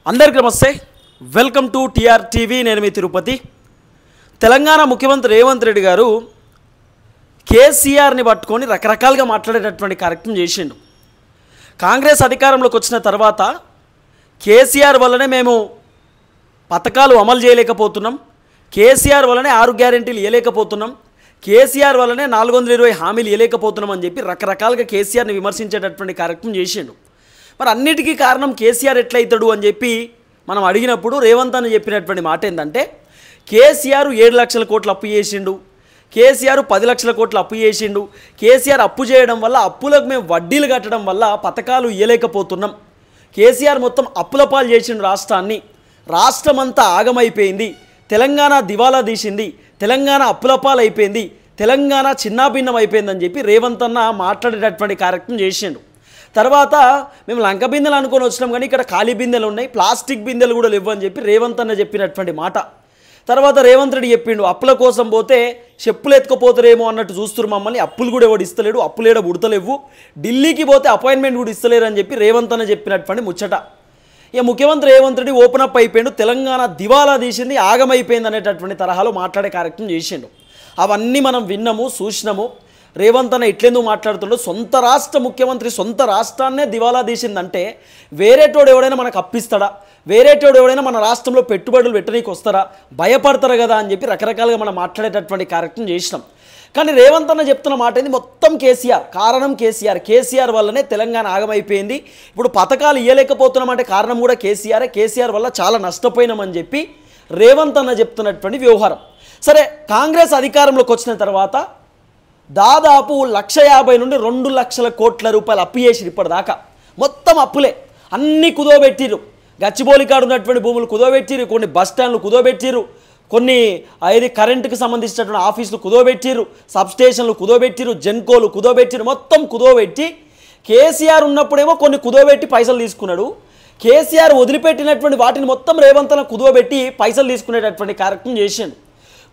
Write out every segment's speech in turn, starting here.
అందరికీ నమస్తే. Welcome to TR TV. నేను మీ తిరుపతి. తెలంగాణ ముఖ్యమంత్రి రేవంత్ రెడ్డి గారు కేసీఆర్ని పట్టుకొని రకరకాలుగా మాట్లాడేటటువంటి కార్యక్రమం చేసిండు. కాంగ్రెస్ అధికారంలోకి వచ్చిన తర్వాత కేసీఆర్ వల్లనే మేము పథకాలు అమలు చేయలేకపోతున్నాం, కేసీఆర్ వల్లనే 6 గ్యారెంటీలు ఇవ్వలేకపోతున్నాం, కేసీఆర్ వల్లనే 420 హామీలు ఇవ్వలేకపోతున్నాం అని చెప్పి రకరకాలుగా కేసీఆర్ని విమర్శించేటటువంటి కార్యక్రమం చేసిండు. మరి అన్నిటికీ కారణం కేసీఆర్ ఎట్లయితాడు అని చెప్పి మనం అడిగినప్పుడు రేవంత్ అని చెప్పినటువంటి మాట ఏంటంటే, కేసీఆర్ 7 లక్షల కోట్లు అప్పు చేసిండు, కేసీఆర్ 10 లక్షల కోట్లు అప్పు చేసిండు, కేసీఆర్ అప్పు చేయడం వల్ల అప్పులకు మేము వడ్డీలు కట్టడం వల్ల పథకాలు ఇవ్వలేకపోతున్నాం, కేసీఆర్ మొత్తం అప్పుల పాలు చేసిండు రాష్ట్రాన్ని, రాష్ట్రమంతా ఆగమైపోయింది, తెలంగాణ దివాలా తీసింది, తెలంగాణ అప్పుల పాలు అయిపోయింది, తెలంగాణ చిన్నాభిన్నం అయిపోయిందని చెప్పి రేవంత్ అన్న మాట్లాడేటటువంటి కార్యక్రమం చేసిండు. తర్వాత మేము లంక బిందెలు అనుకొని వచ్చినాం కానీ ఇక్కడ ఖాళీ బిందెలు ఉన్నాయి, ప్లాస్టిక్ బిందెలు కూడా లేవు అని చెప్పి రేవంత్ అన్న చెప్పినటువంటి మాట. తర్వాత రేవంత్ రెడ్డి చెప్పిండు, అప్పుల కోసం పోతే చెప్పులు ఎత్తుకపోతారేమో అన్నట్టు చూస్తున్నారు మమ్మల్ని, అప్పులు కూడా ఎవడు ఇస్తలేడు, అప్పులేడ ఉడతలేవు, ఢిల్లీకి పోతే అపాయింట్మెంట్ కూడా ఇస్తలేరు అని చెప్పి రేవంత్ అన్న చెప్పినటువంటి ముచ్చట. ఇక ముఖ్యమంత్రి రేవంత్ రెడ్డి ఓపెన్ అప్ అయిపోయిండు, తెలంగాణ దివాలా తీసింది, ఆగమైపోయింది అనేటటువంటి తరహాలో మాట్లాడే కార్యక్రమం చేసిండు. అవన్నీ మనం విన్నాము, చూసినాము. రేవంత్ అన్న ఇట్లెందుకు మాట్లాడుతుండో, సొంత రాష్ట్ర ముఖ్యమంత్రి సొంత రాష్ట్రాన్నే దివాలా తీసిందంటే వేరేటోడు ఎవడైనా మనకు అప్పిస్తాడా, వేరేటోడు ఎవడైనా మన రాష్ట్రంలో పెట్టుబడులు పెట్టడానికి వస్తారా, భయపడతారు కదా అని చెప్పి రకరకాలుగా మనం మాట్లాడేటటువంటి కార్యక్రమం చేసినాం. కానీ రేవంత్ అన్న చెప్తున్న మాట ఏంది, మొత్తం కేసీఆర్, కారణం కేసీఆర్, కేసీఆర్ వల్లనే తెలంగాణ ఆగమైపోయింది, ఇప్పుడు పథకాలు ఇవ్వలేకపోతున్నామంటే కారణం కూడా కేసీఆర్, కేసీఆర్ వల్ల చాలా నష్టపోయినామని చెప్పి రేవంత్ అన్న చెప్తున్నటువంటి వ్యవహారం. సరే, కాంగ్రెస్ అధికారంలోకి వచ్చిన తర్వాత దాదాపు 150 నుండి 2 లక్షల కోట్ల రూపాయలు అప్పు చేసిరు. ఇప్పటిదాకా మొత్తం అప్పులే, అన్నీ కుదోబెట్టిరు. గచ్చిబౌలి కాడ ఉన్నటువంటి భూములు కుదోబెట్టిరు, కొన్ని బస్ స్టాండ్లు కుదోబెట్టిరు, కొన్ని కరెంటుకి సంబంధించినటువంటి ఆఫీసులు కుదోబెట్టిరు, సబ్స్టేషన్లు కుదోబెట్టిరు, జెన్కోలు కుదోబెట్టిరు, మొత్తం కుదోబెట్టి కేసీఆర్ ఉన్నప్పుడేమో కొన్ని కుదోబెట్టి పైసలు తీసుకున్నాడు, కేసీఆర్ వదిలిపెట్టినటువంటి వాటిని మొత్తం రేవంత్ అన్న కుదోబెట్టి పైసలు తీసుకునేటటువంటి కార్యక్రమం చేసిండు.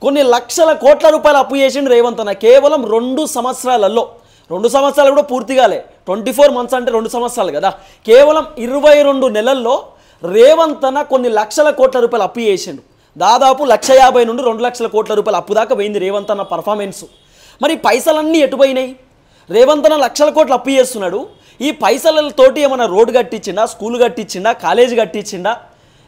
కొన్ని లక్షల కోట్ల రూపాయలు అప్పు చేసిండు రేవంత్ అన్న కేవలం 2 సంవత్సరాలలో. 2 సంవత్సరాలు కూడా పూర్తిగాలే, 24 మంత్స్ అంటే 2 సంవత్సరాలు కదా, కేవలం 22 నెలల్లో రేవంత్ అన్న కొన్ని లక్షల కోట్ల రూపాయలు అప్పు చేసిండు. దాదాపు 150 నుండి 2 లక్షల కోట్ల రూపాయలు అప్పు దాకా పోయింది రేవంత్ అన్న పర్ఫార్మెన్స్. మరి పైసలన్నీ ఎటుపోయినాయి? రేవంత్ అన్న లక్షల కోట్లు అప్పు చేస్తున్నాడు, ఈ పైసలతోటి ఏమైనా రోడ్డు కట్టించిండా, స్కూల్ కట్టించిండా, కాలేజీ కట్టించిండా,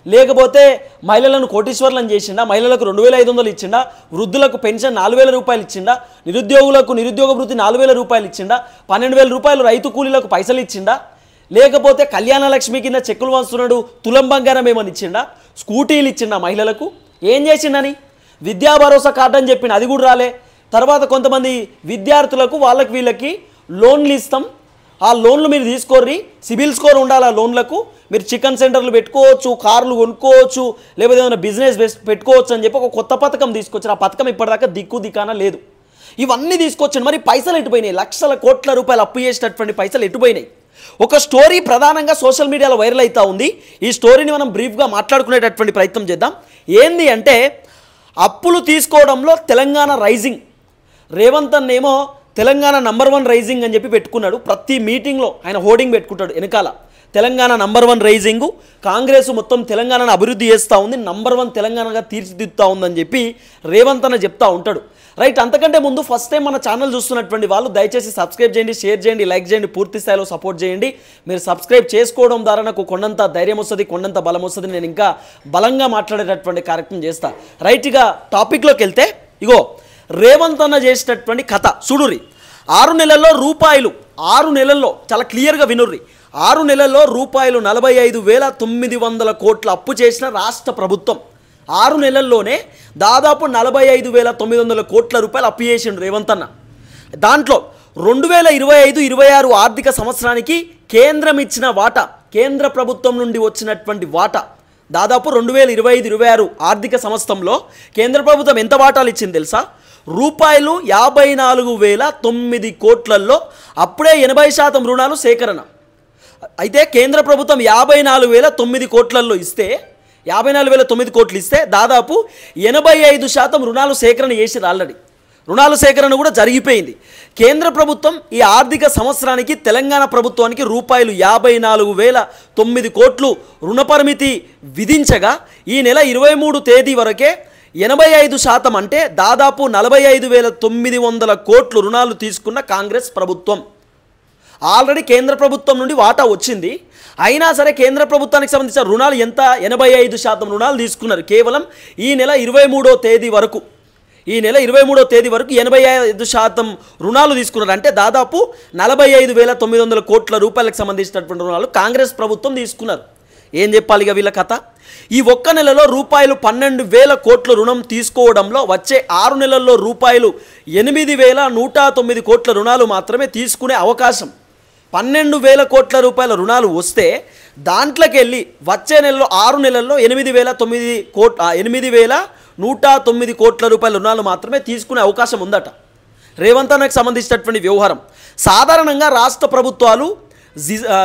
లేకపోతే మహిళలను కోటీశ్వర్లను చేసిండా, మహిళలకు 2500 ఇచ్చిండా, వృద్ధులకు పెన్షన్ 4000 రూపాయలు ఇచ్చిండా, నిరుద్యోగులకు నిరుద్యోగ వృత్తి 4000 రూపాయలు ఇచ్చిండా, 12000 రూపాయలు రైతు కూలీలకు పైసలు ఇచ్చిండా, లేకపోతే కళ్యాణ లక్ష్మి కింద చెక్కులు వంచుతున్నాడు, తులం బంగారం ఏమని ఇచ్చిండా, స్కూటీలు ఇచ్చిండా మహిళలకు, ఏం చేసిండని? విద్యా భరోసా కార్డు అని చెప్పిండు, అది కూడా రాలే. తర్వాత కొంతమంది విద్యార్థులకు వాళ్ళకి వీళ్ళకి లోన్లు ఇస్తాం, ఆ లోన్లు మీరు తీసుకోర్రి, సిబిల్ స్కోర్ ఉండాలి, ఆ లోన్లకు మీరు చికెన్ సెంటర్లు పెట్టుకోవచ్చు, కార్లు కొనుక్కోవచ్చు, లేకపోతే ఏమైనా బిజినెస్ పెట్టుకోవచ్చు అని చెప్పి ఒక కొత్త పథకం తీసుకొచ్చారు. ఆ పథకం ఇప్పటిదాకా దిక్కాన లేదు. ఇవన్నీ తీసుకొచ్చాను. మరి పైసలు ఎటుపోయినాయి? లక్షల కోట్ల రూపాయలు అప్పు చేసినటువంటి పైసలు ఎటుపోయినాయి? ఒక స్టోరీ ప్రధానంగా సోషల్ మీడియాలో వైరల్ అవుతూ ఉంది. ఈ స్టోరీని మనం బ్రీఫ్గా మాట్లాడుకునేటటువంటి ప్రయత్నం చేద్దాం. ఏంది అంటే, అప్పులు తీసుకోవడంలో తెలంగాణ రైజింగ్. రేవంత్ అన్న ఏమో తెలంగాణ #1 రైజింగ్ అని చెప్పి పెట్టుకున్నాడు. ప్రతి మీటింగ్లో ఆయన హోర్డింగ్ పెట్టుకుంటాడు వెనకాల, తెలంగాణ #1 రైజింగు, కాంగ్రెస్ మొత్తం తెలంగాణను అభివృద్ధి చేస్తూ ఉంది, #1 తెలంగాణగా తీర్చిదిద్దుతూ ఉందని చెప్పి రేవంత్ అన్న చెప్తా ఉంటాడు. రైట్, అంతకంటే ముందు ఫస్ట్ టైం మన ఛానల్ చూస్తున్నటువంటి వాళ్ళు దయచేసి సబ్స్క్రైబ్ చేయండి, షేర్ చేయండి, లైక్ చేయండి, పూర్తి స్థాయిలో సపోర్ట్ చేయండి. మీరు సబ్స్క్రైబ్ చేసుకోవడం ద్వారా నాకు కొండంత ధైర్యం వస్తుంది, కొండంత బలం వస్తుంది, నేను ఇంకా బలంగా మాట్లాడేటటువంటి కార్యక్రమం చేస్తా. రైట్గా టాపిక్లోకి వెళ్తే, ఇగో రేవంత్ అన్న చేసినటువంటి కథ చూడుర్రి. 6 నెలల్లో రూపాయలు, 6 నెలల్లో చాలా క్లియర్గా వినుర్రి, 6 నెలల్లో రూపాయలు 45,900 కోట్ల అప్పు చేసిన రాష్ట్ర ప్రభుత్వం. 6 నెలల్లోనే దాదాపు 45,900 కోట్ల రూపాయలు అప్పు చేసిండు రేవంత్ అన్న. దాంట్లో 2025-26 ఆర్థిక సంవత్సరానికి కేంద్రం ఇచ్చిన వాటా, కేంద్ర ప్రభుత్వం నుండి వచ్చినటువంటి వాటా దాదాపు 2025-26 ఆర్థిక సంవత్సరంలో కేంద్ర ప్రభుత్వం ఎంత వాటాలు ఇచ్చింది తెలుసా? రూపాయలు 54,009 కోట్లలో. అప్పుడే 80% రుణాలు సేకరణ. అయితే కేంద్ర ప్రభుత్వం 54,009 కోట్లలో ఇస్తే, 54,009 కోట్లు ఇస్తే దాదాపు 85% రుణాలు సేకరణ చేసిరు ఆల్రెడీ. రుణాల సేకరణ కూడా జరిగిపోయింది. కేంద్ర ప్రభుత్వం ఈ ఆర్థిక సంవత్సరానికి తెలంగాణ ప్రభుత్వానికి రూపాయలు 54,009 కోట్లు రుణ పరిమితి విధించగా ఈ నెల 23 తేదీ వరకే 85% అంటే దాదాపు 45,900 కోట్లు రుణాలు తీసుకున్న కాంగ్రెస్ ప్రభుత్వం. ఆల్రెడీ కేంద్ర ప్రభుత్వం నుండి వాటా వచ్చింది. అయినా సరే కేంద్ర ప్రభుత్వానికి సంబంధించిన రుణాలు ఎంత 85% రుణాలు తీసుకున్నారు. కేవలం ఈ నెల 23వ తేదీ వరకు 85% రుణాలు తీసుకున్నారు. అంటే దాదాపు 45,900 కోట్ల రూపాయలకు సంబంధించినటువంటి రుణాలు కాంగ్రెస్ ప్రభుత్వం తీసుకున్నారు. ఏం చెప్పాలి ఇక వీళ్ళ కథ? ఈ ఒక్క నెలలో రూపాయలు 12,000 కోట్ల రుణం తీసుకోవడంలో వచ్చే 6 నెలల్లో రూపాయలు 8,109 కోట్ల రుణాలు మాత్రమే తీసుకునే అవకాశం. 12,000 కోట్ల రూపాయల రుణాలు వస్తే దాంట్లోకి వెళ్ళి వచ్చే నెలలో 6 నెలల్లో 8,109 కోట్ల రూపాయల రుణాలు మాత్రమే తీసుకునే అవకాశం ఉందట. రేవంత్ అన్నకు సంబంధించినటువంటి వ్యవహారం. సాధారణంగా రాష్ట్ర ప్రభుత్వాలు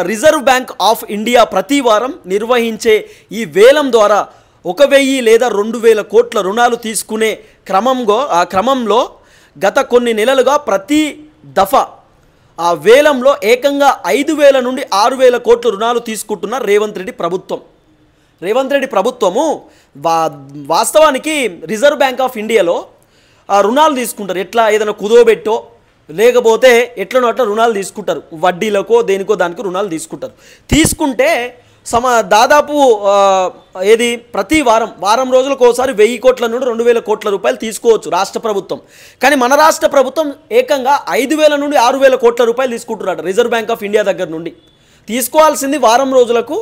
రిజర్వ్ బ్యాంక్ ఆఫ్ ఇండియా ప్రతి వారం నిర్వహించే ఈ వేలం ద్వారా 1,000 లేదా 2,000 కోట్ల రుణాలు తీసుకునే క్రమంలో గత కొన్ని నెలలుగా ప్రతి దఫా ఆ వేలంలో ఏకంగా 5,000 నుండి 6,000 కోట్ల రుణాలు తీసుకుంటున్న రేవంత్ రెడ్డి ప్రభుత్వము వాస్తవానికి రిజర్వ్ బ్యాంక్ ఆఫ్ ఇండియాలో రుణాలు తీసుకుంటారు. ఎట్లా ఏదైనా కుదోబెట్టో లేకపోతే ఎట్లనో అట్లా రుణాలు తీసుకుంటారు. వడ్డీలకో దేనికో దానికి రుణాలు తీసుకుంటే దాదాపు ప్రతి వారం రోజులకు ఒకసారి 1,000 కోట్ల నుండి 2,000 కోట్ల రూపాయలు తీసుకోవచ్చు రాష్ట్ర ప్రభుత్వం. కానీ మన రాష్ట్ర ప్రభుత్వం ఏకంగా 5,000 నుండి 6,000 కోట్ల రూపాయలు తీసుకుంటున్నాడు రిజర్వ్ బ్యాంక్ ఆఫ్ ఇండియా దగ్గర నుండి. తీసుకోవాల్సింది వారం రోజులకు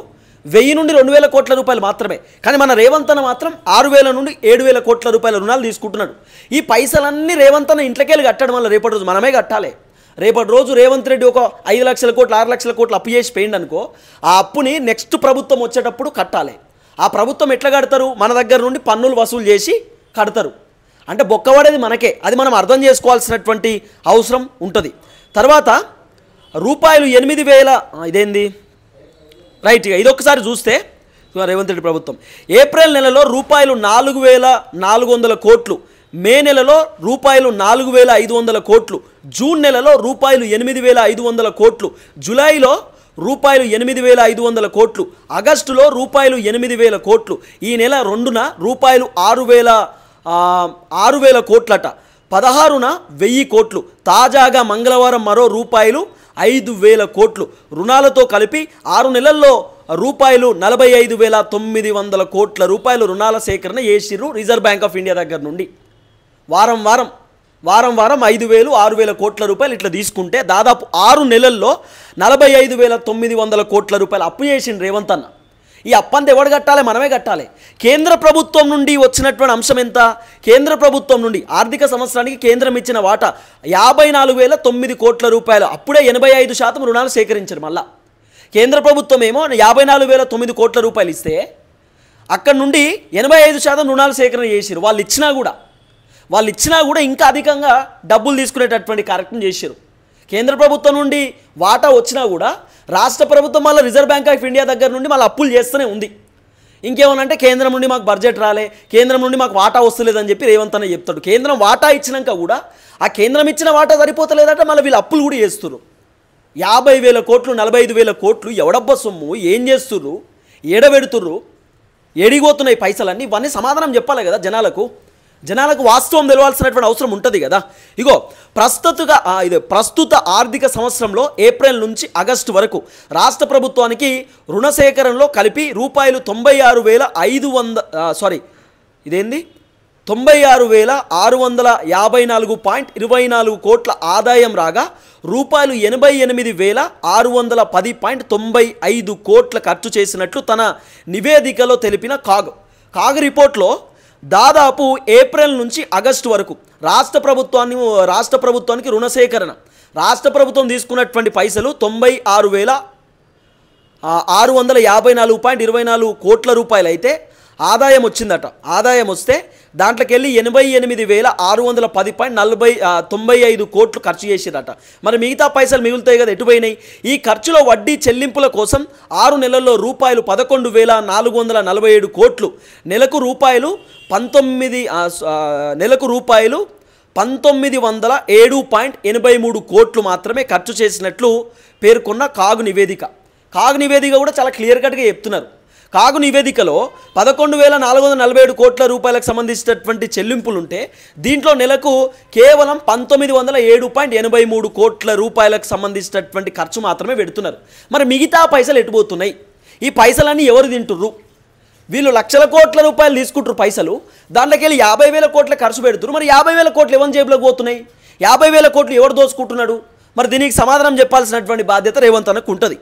1,000 నుండి 2,000 కోట్ల రూపాయలు మాత్రమే. కానీ మన రేవంత్ అన్న మాత్రం 6,000 నుండి 7,000 కోట్ల రూపాయల రుణాలు తీసుకుంటున్నాడు. ఈ పైసలన్నీ రేవంత్ అన్న ఇంట్లోకెళ్ళి కట్టడం వల్ల రేపటి రోజు మనమే కట్టాలి. రేపటి రోజు రేవంత్ రెడ్డి ఒక 5 లక్షల కోట్లు 6 లక్షల కోట్లు అప్పు చేసి పోయింది అనుకో, ఆ అప్పుని నెక్స్ట్ ప్రభుత్వం వచ్చేటప్పుడు కట్టాలి. ఆ ప్రభుత్వం ఎట్లా కడతారు? మన దగ్గర నుండి పన్నులు వసూలు చేసి కడతారు. అంటే బొక్కబడేది మనకే. అది మనం అర్థం చేసుకోవాల్సినటువంటి అవసరం ఉంటుంది. తర్వాత రూపాయలు 8,000 ఇదేంది రైట్. ఇది ఒకసారి చూస్తే రేవంత్ రెడ్డి ప్రభుత్వం ఏప్రిల్ నెలలో రూపాయలు 4,400 కోట్లు, మే నెలలో రూపాయలు 4,500 కోట్లు, జూన్ నెలలో రూపాయలు 8,500 కోట్లు, జూలైలో రూపాయలు 8,500 కోట్లు, ఆగస్టులో రూపాయలు 8,000 కోట్లు, ఈ నెల 2న రూపాయలు 6,000 కోట్లట, 16న 1,000 కోట్లు, తాజాగా మంగళవారం మరో రూపాయలు 5,000 కోట్లు రుణాలతో కలిపి 6 నెలల్లో రూపాయలు 45,900 కోట్ల రూపాయలు రుణాల సేకరణ చేసిర్రు రిజర్వ్ బ్యాంక్ ఆఫ్ ఇండియా దగ్గర నుండి. వారం 5,000 6,000 కోట్ల రూపాయలు ఇట్లా తీసుకుంటే దాదాపు 6 నెలల్లో 45,900 కోట్ల రూపాయలు అప్పు చేసిండు రేవంత్ అన్న. ఈ అప్పంతా ఎవడు కట్టాలి? మనమే కట్టాలి. కేంద్ర ప్రభుత్వం నుండి వచ్చినటువంటి అంశం ఎంత? కేంద్ర ప్రభుత్వం నుండి ఆర్థిక సంవత్సరానికి కేంద్రం ఇచ్చిన వాటా 54,009 కోట్ల రూపాయలు. అప్పుడే 85% రుణాలు సేకరించారు. మళ్ళా కేంద్ర ప్రభుత్వం ఏమో 54,009 కోట్ల రూపాయలు ఇస్తే అక్కడ నుండి 85% రుణాలు సేకరణ చేసారు. వాళ్ళు ఇచ్చినా కూడా ఇంకా అధికంగా డబ్బులు తీసుకునేటటువంటి కార్యక్రమం చేశారు. కేంద్ర ప్రభుత్వం నుండి వాటా వచ్చినా కూడా రాష్ట్ర ప్రభుత్వం మళ్ళీ రిజర్వ్ బ్యాంక్ ఆఫ్ ఇండియా దగ్గర నుండి మళ్ళీ అప్పులు చేస్తూనే ఉంది. ఇంకేమనంటే కేంద్రం నుండి మాకు బడ్జెట్ రాలే, కేంద్రం నుండి మాకు వాటా వస్తలేదని చెప్పి రేవంత్ అన్న చెప్తాడు. కేంద్రం వాటా ఇచ్చినాక కూడా ఆ కేంద్రం ఇచ్చిన వాటా సరిపోతలేదట, మళ్ళీ వీళ్ళు అప్పులు కూడా చేస్తున్నారు. 50,000 కోట్లు 45,000 కోట్లు ఎవడబ్బ సొమ్ము, ఏం చేస్తుర్రు, ఏడబెడుతుర్రు, ఏడిపోతున్నాయి పైసలన్నీ. ఇవన్నీ సమాధానం చెప్పాలి కదా జనాలకు వాస్తవం తెలవాల్సినటువంటి అవసరం ఉంటుంది కదా. ఇగో ప్రస్తుత ఆర్థిక సంవత్సరంలో ఏప్రిల్ నుంచి ఆగస్టు వరకు రాష్ట్ర ప్రభుత్వానికి రుణ సేకరణలో కలిపి రూపాయలు 96,654.24 కోట్ల ఆదాయం రాగా రూపాయలు 88,610.95 కోట్ల ఖర్చు చేసినట్లు తన నివేదికలో తెలిపిన కాగ్ రిపోర్ట్లో దాదాపు ఏప్రిల్ నుంచి ఆగస్టు వరకు రాష్ట్ర ప్రభుత్వానికి రుణ సేకరణ రాష్ట్ర ప్రభుత్వం తీసుకున్నటువంటి పైసలు 96,654.24 కోట్ల రూపాయలు అయితే ఆదాయం వచ్చిందట. ఆదాయం వస్తే దాంట్లోకి వెళ్ళి 88,610.95 కోట్లు ఖర్చు చేసిరట. మరి మిగతా పైసలు మిగులుతాయి కదా, ఎటుపోయినాయి? ఈ ఖర్చులో వడ్డీ చెల్లింపుల కోసం 6 నెలల్లో రూపాయలు 11,447 కోట్లు, నెలకు రూపాయలు 1907.83 కోట్లు మాత్రమే ఖర్చు చేసినట్లు పేర్కొన్న కాగు నివేదిక. కాగు నివేదిక కూడా చాలా క్లియర్ కట్గా చెప్తున్నారు. కాగు నివేదికలో 11,447 కోట్ల రూపాయలకు సంబంధించినటువంటి చెల్లింపులుంటే దీంట్లో నెలకు కేవలం 1907.83 కోట్ల రూపాయలకు సంబంధించినటువంటి ఖర్చు మాత్రమే పెడుతున్నారు. మరి మిగతా పైసలు ఎటుపోతున్నాయి? ఈ పైసలన్నీ ఎవరు తింటుర్రు? వీళ్ళు లక్షల కోట్ల రూపాయలు తీసుకుంటారు పైసలు, దాంట్లోకి వెళ్ళి 50,000 కోట్ల ఖర్చు పెడుతున్నారు. మరి 50,000 కోట్లు ఎవరి జేబులోకి పోతున్నాయి? 50,000 కోట్లు ఎవరు దోచుకుంటున్నాడు? మరి దీనికి సమాధానం చెప్పాల్సినటువంటి బాధ్యత రేవంత్ అన్నకు ఉంటుంది.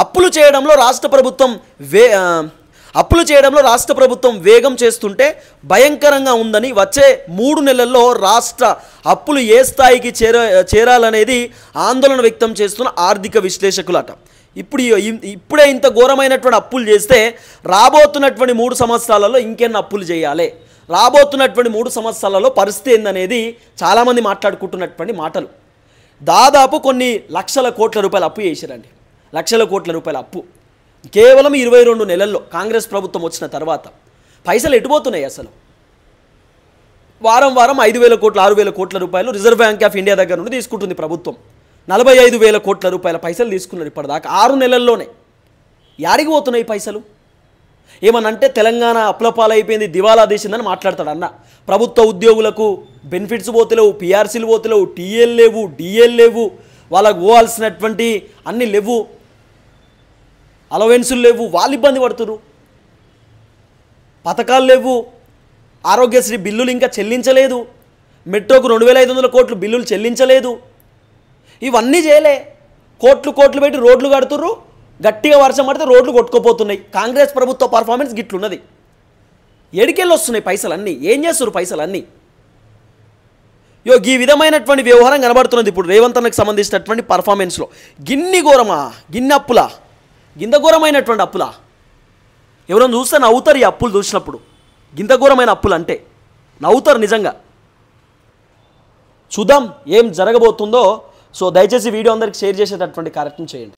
అప్పులు చేయడంలో రాష్ట్ర ప్రభుత్వం వేగం చేస్తుంటే భయంకరంగా ఉందని, వచ్చే 3 నెలల్లో రాష్ట్ర అప్పులు ఏ స్థాయికి చేరాలనేది ఆందోళన వ్యక్తం చేస్తున్న ఆర్థిక విశ్లేషకులట. ఇప్పుడే ఇంత ఘోరమైనటువంటి అప్పులు చేస్తే రాబోతున్నటువంటి 3 సంవత్సరాలలో ఇంకెన్ని అప్పులు చేయాలి, రాబోతున్నటువంటి 3 సంవత్సరాలలో పరిస్థితి ఏందనేది చాలామంది మాట్లాడుకుంటున్నటువంటి మాటలు. దాదాపు కొన్ని లక్షల కోట్ల రూపాయల అప్పు చేశారండి. లక్షల కోట్ల రూపాయల అప్పు కేవలం 22 నెలల్లో కాంగ్రెస్ ప్రభుత్వం వచ్చిన తర్వాత. పైసలు ఎటుపోతున్నాయి అసలు? వారం 5,000 కోట్లు 6,000 కోట్ల రూపాయలు రిజర్వ్ బ్యాంక్ ఆఫ్ ఇండియా దగ్గర నుండి తీసుకుంటుంది ప్రభుత్వం. 45,000 కోట్ల రూపాయల పైసలు తీసుకున్నారు ఇప్పటిదాకా 6 నెలల్లోనే. యాడికి పోతున్నాయి పైసలు? ఏమనంటే తెలంగాణ అప్లపాలైపోయింది, దివాలా తీసిందని మాట్లాడతాడు అన్న. ప్రభుత్వ ఉద్యోగులకు బెనిఫిట్స్ పోతలేవు, పిఆర్సీలు పోతలేవు, టీఎల్ లేవు, డిఎల్ లేవు, వాళ్ళకు పోవాల్సినటువంటి అన్ని లేవు, అలవెన్సులు లేవు, వాళ్ళు ఇబ్బంది పడుతున్నారు. పథకాలు లేవు, ఆరోగ్యశ్రీ బిల్లులు ఇంకా చెల్లించలేదు, మెట్రోకు 2,500 కోట్లు బిల్లులు చెల్లించలేదు. ఇవన్నీ చేయలే, కోట్లు పెట్టి రోడ్లు కడుతుర్రు, గట్టిగా వర్షం పడితే రోడ్లు కొట్టుకుపోతున్నాయి. కాంగ్రెస్ ప్రభుత్వ పర్ఫార్మెన్స్ గిట్లున్నది. ఎడికెళ్ళి వస్తున్నాయి పైసలన్నీ? ఏం చేస్తున్నారు పైసలన్నీ? ఈ విధమైనటువంటి వ్యవహారం కనబడుతున్నది ఇప్పుడు రేవంత్ అన్నకు సంబంధించినటువంటి పర్ఫార్మెన్స్లో. గిన్ని ఘోరమా? గిన్ని అప్పులా? గింత ఘోరమైనటువంటి అప్పులా? ఎవరైనా చూస్తే నవ్వుతారు. ఈ అప్పులు చూసినప్పుడు గింత ఘోరమైన అప్పులు అంటే నవ్వుతారు నిజంగా. చూద్దాం ఏం జరగబోతుందో. సో దయచేసి వీడియో అందరికి షేర్ చేసేటటువంటి కార్యక్రమం చేయండి.